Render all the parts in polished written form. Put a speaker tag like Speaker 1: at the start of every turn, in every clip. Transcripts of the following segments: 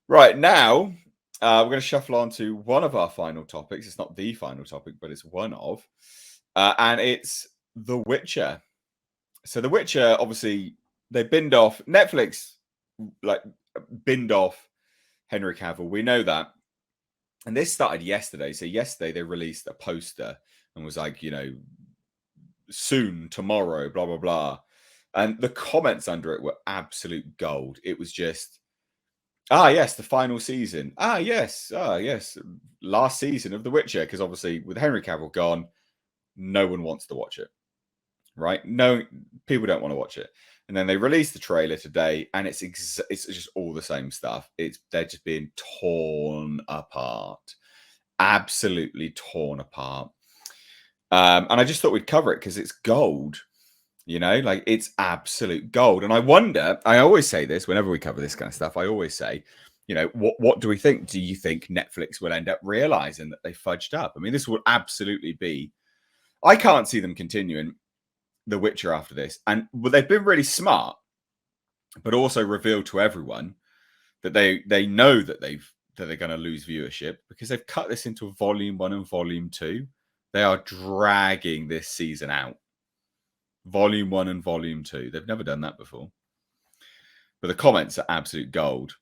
Speaker 1: Right now, we're going to shuffle on to one of our final topics. It's not the final topic, but it's one of, and it's The Witcher. So, The Witcher, obviously, they binned off Netflix, like binned off Henry Cavill. We know that, and this started yesterday. So, yesterday they released a poster and was like, soon, tomorrow, blah blah blah, and the comments under it were absolute gold. It was just. Ah, yes, the final season. Yes. Yes. Last season of The Witcher, because obviously with Henry Cavill gone, no one wants to watch it, right? No, people don't want to watch it. And then they released the trailer today, and it's just all the same stuff. They're just being torn apart, absolutely torn apart. And I just thought we'd cover it because it's gold. Like it's absolute gold. And I wonder, I always say this whenever we cover this kind of stuff, I always say, what do we think? Do you think Netflix will end up realizing that they fudged up? I mean, this will absolutely be, I can't see them continuing The Witcher after this. And they've been really smart, but also revealed to everyone that they know that they're going to lose viewership because they've cut this into volume 1 and volume 2. They are dragging this season out. Volume 1 and Volume 2. They've never done that before. But the comments are absolute gold.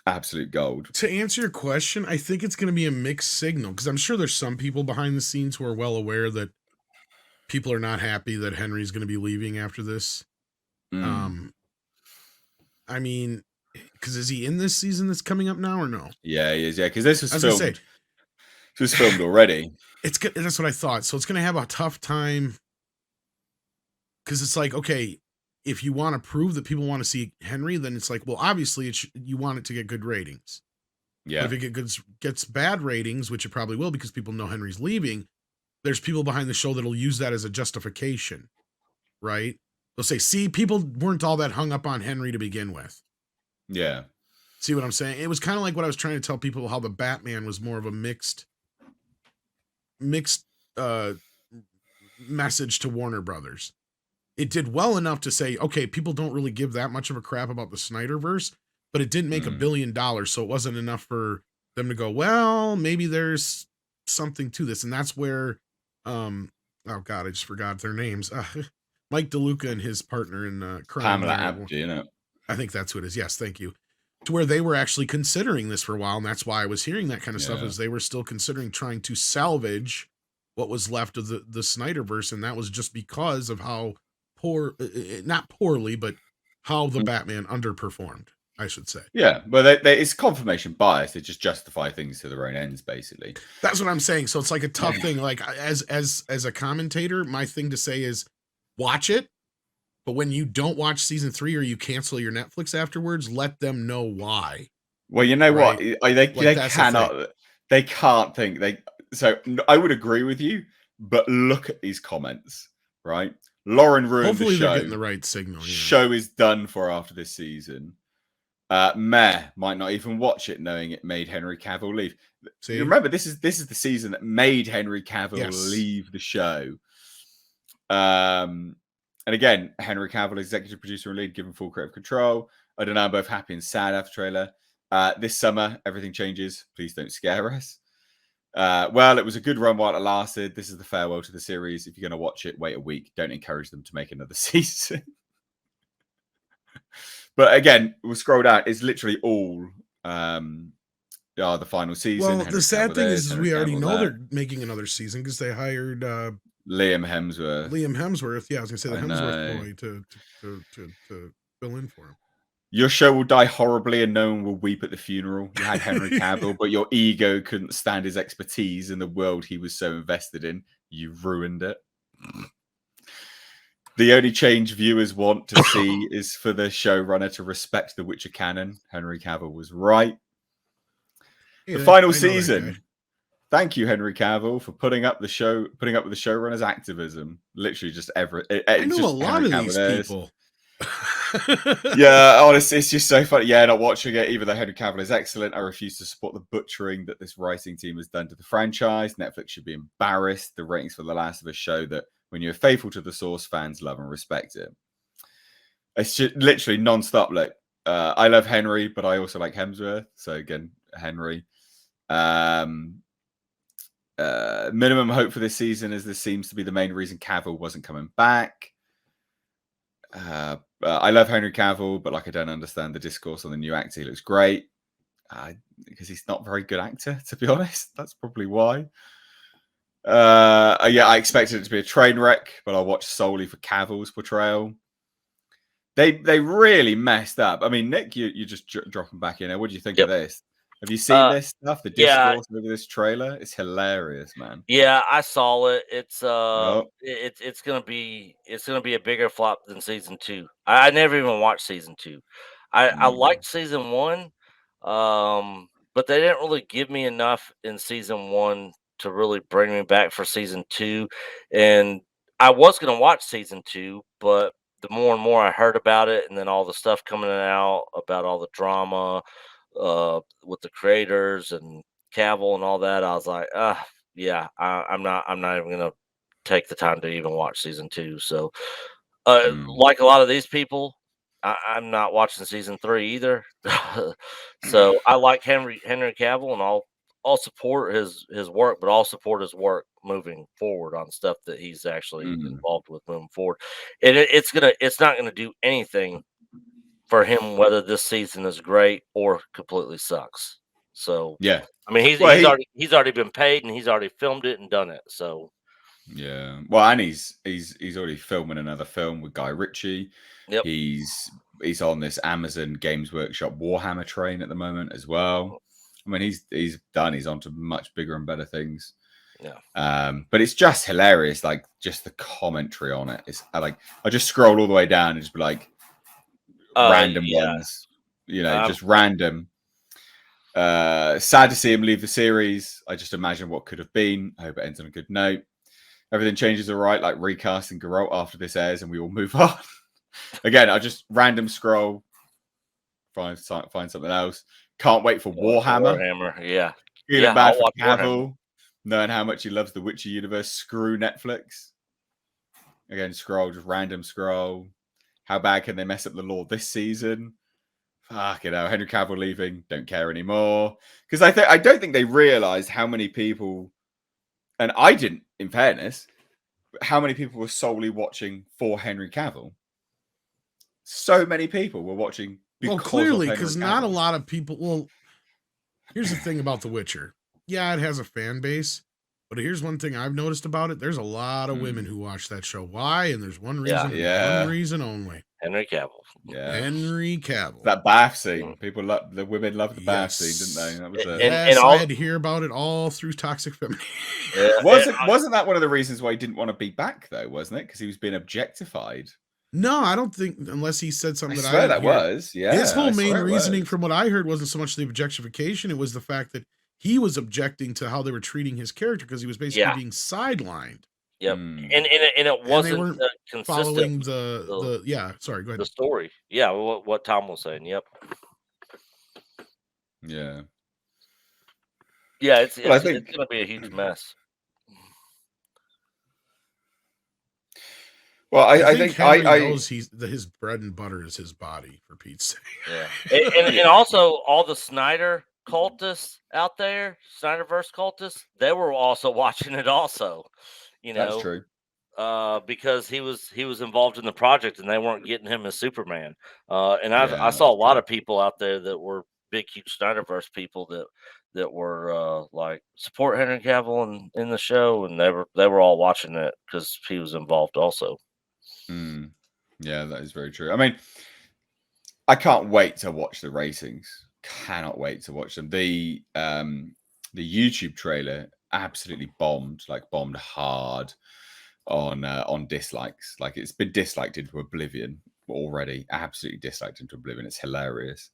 Speaker 1: Absolute gold.
Speaker 2: To answer your question, I think it's going to be a mixed signal because I'm sure there's some people behind the scenes who are well aware that people are not happy that Henry's going to be leaving after this. I mean, because is he in this season that's coming up now or no?
Speaker 1: Yeah, he is. Yeah, because this was filmed. This was filmed already.
Speaker 2: That's what I thought. So it's going to have a tough time. Because it's like, okay, if you want to prove that people want to see Henry, then it's like, well, obviously you want it to get good ratings.
Speaker 1: Yeah.
Speaker 2: But if it gets bad ratings, which it probably will because people know Henry's leaving, there's people behind the show that'll use that as a justification, right? They'll say, see, people weren't all that hung up on Henry to begin with.
Speaker 1: Yeah.
Speaker 2: See what I'm saying? It was kind of like what I was trying to tell people how the Batman was more of a mixed message to Warner Brothers. It did well enough to say, okay, people don't really give that much of a crap about the Snyderverse, but it didn't make $1 billion, so it wasn't enough for them to go, well, maybe there's something to this. And that's where, oh God, I just forgot their names. Mike DeLuca and his partner in
Speaker 1: Pamela Abdi,
Speaker 2: I think that's who it is. Yes, thank you. To where they were actually considering this for a while, and that's why I was hearing that kind of stuff, is they were still considering trying to salvage what was left of the Snyderverse, and that was just because of how not poorly, but how the Batman underperformed, I should say.
Speaker 1: Yeah, but it's confirmation bias. They just justify things to their own ends, basically.
Speaker 2: That's what I'm saying. So it's like a tough thing. Like as a commentator, my thing to say is watch it, but when you don't watch season 3 or you cancel your Netflix afterwards, let them know why.
Speaker 1: Well, you know what? They cannot. They can't think. So I would agree with you, but look at these comments, right? Lauren ruined
Speaker 2: Hopefully
Speaker 1: the show.
Speaker 2: They're getting the right signal. Yeah.
Speaker 1: Show is done for after this season. Meh might not even watch it, knowing it made Henry Cavill leave. See? Remember, this is the season that made Henry Cavill leave the show. And again, Henry Cavill, executive producer and lead, given full creative control. I don't know, I'm both happy and sad after trailer. This summer, everything changes. Please don't scare us. Well, it was a good run while it lasted. This is the farewell to the series. If you're going to watch it, wait a week. Don't encourage them to make another season. But again, we'll scroll down. It's literally all the final season.
Speaker 2: Well, Henry the sad Cavill thing is we already know they're making another season because they hired
Speaker 1: Liam Hemsworth.
Speaker 2: Yeah, I was going to say the Hemsworth boy to fill in for him.
Speaker 1: Your show will die horribly and no one will weep at the funeral. You had Henry Cavill, but your ego couldn't stand his expertise in the world he was so invested in. You ruined it. The only change viewers want to see is for the showrunner to respect the Witcher canon. Henry Cavill was right. Yeah, the final season. Thank you, Henry Cavill, for putting up with the showrunner's activism. Literally just
Speaker 2: I know a lot of these people.
Speaker 1: Yeah, honestly, it's just so funny. Yeah, not watching it, even though Henry Cavill is excellent. I refuse to support the butchering that this writing team has done to the franchise. Netflix should be embarrassed. The ratings for The Last of Us show that when you're faithful to the source, fans love and respect it. It's just literally non-stop. Like, I love Henry, but I also like Hemsworth. So again, Henry. Minimum hope for this season, as this seems to be the main reason Cavill wasn't coming back. I love Henry Cavill, but like I don't understand the discourse on the new actor. He looks great because he's not a very good actor, to be honest. That's probably why. Yeah, I expected it to be a train wreck, but I watched solely for Cavill's portrayal. They really messed up. I mean, Nick, you just dropping back in there. What do you think of this? Have you seen this stuff? The discourse over this trailer? It's hilarious, man.
Speaker 3: Yeah, I saw it. It's
Speaker 1: Oh.
Speaker 3: it's gonna be a bigger flop than season 2. I never even watched season 2. I liked season 1, but they didn't really give me enough in season 1 to really bring me back for season 2. And I was gonna watch season 2, but the more and more I heard about it, and then all the stuff coming out about all the drama with the creators and Cavill and all that, I was like, yeah, I'm not even gonna take the time to even watch season 2. So, like a lot of these people, I'm not watching season 3 either. So I like Henry Cavill, and I'll support his work, but I'll support his work moving forward on stuff that he's actually involved with moving forward. And it's not gonna do anything for him whether this season is great or completely sucks. So
Speaker 1: yeah,
Speaker 3: I mean, he's already been paid, and he's already filmed it and done it. So
Speaker 1: yeah. Well, and he's already filming another film with Guy Ritchie.
Speaker 3: yep.
Speaker 1: He's on this Amazon Games Workshop Warhammer train at the moment as well. I mean, he's done. He's on to much bigger and better things.
Speaker 3: Yeah.
Speaker 1: But it's just hilarious. Like just the commentary on it. It's like I just scroll all the way down and just be like random ones. You know, just random. Sad to see him leave the series. I just imagine what could have been. I hope it ends on a good note. Everything changes all right, like recasting Geralt after this airs, and we all move on. Again, I just random scroll, find something else. Can't wait for Warhammer.
Speaker 3: Yeah.
Speaker 1: Feeling bad for Cavill, knowing how much he loves the Witcher universe. Screw Netflix. Again, scroll, just random scroll. How bad can they mess up the lore this season? Fuck, you know, Henry Cavill leaving, don't care anymore. Because I don't think they realized how many people, and I didn't, in fairness, how many people were solely watching for Henry Cavill. So many people were watching because
Speaker 2: clearly, because not a lot of people. Well, here's the thing about The Witcher. Yeah, it has a fan base, but here's one thing I've noticed about it. There's a lot of women who watch that show. Why? And there's one reason, one reason only.
Speaker 3: Henry Cavill.
Speaker 1: Yeah.
Speaker 2: Henry Cavill.
Speaker 1: That bath scene. People love the women loved the bath scene, didn't they? That was
Speaker 2: and I had to hear about it all through Toxic Femininity.
Speaker 1: Wasn't that one of the reasons why he didn't want to be back though, wasn't it? Because he was being objectified.
Speaker 2: No, I don't think, unless he said something
Speaker 1: I swear that was. Yeah.
Speaker 2: His whole main reasoning from what I heard wasn't so much the objectification, it was the fact that he was objecting to how they were treating his character because he was basically being sidelined.
Speaker 3: Yep. And it wasn't consistent
Speaker 2: following the sorry, go ahead.
Speaker 3: The story. Yeah, what Tom was saying. Yep.
Speaker 1: Yeah.
Speaker 3: Yeah, it's gonna be a huge mess.
Speaker 1: Well, I think
Speaker 2: Henry knows his bread and butter is his body, for Pete's sake.
Speaker 3: Yeah. And also all the Snyder cultists out there, Snyderverse cultists, they were also watching it also. You know,
Speaker 1: that's true.
Speaker 3: Because he was involved in the project and they weren't getting him as Superman. And I saw a lot of people out there that were big, huge Snyderverse people that were like support Henry Cavill in the show, and they were all watching it because he was involved also.
Speaker 1: Yeah, that is very true. I mean, I can't wait to watch the ratings. Cannot wait to watch them. The YouTube trailer absolutely bombed hard on dislikes. Like it's been disliked into oblivion already. Absolutely disliked into oblivion. It's hilarious.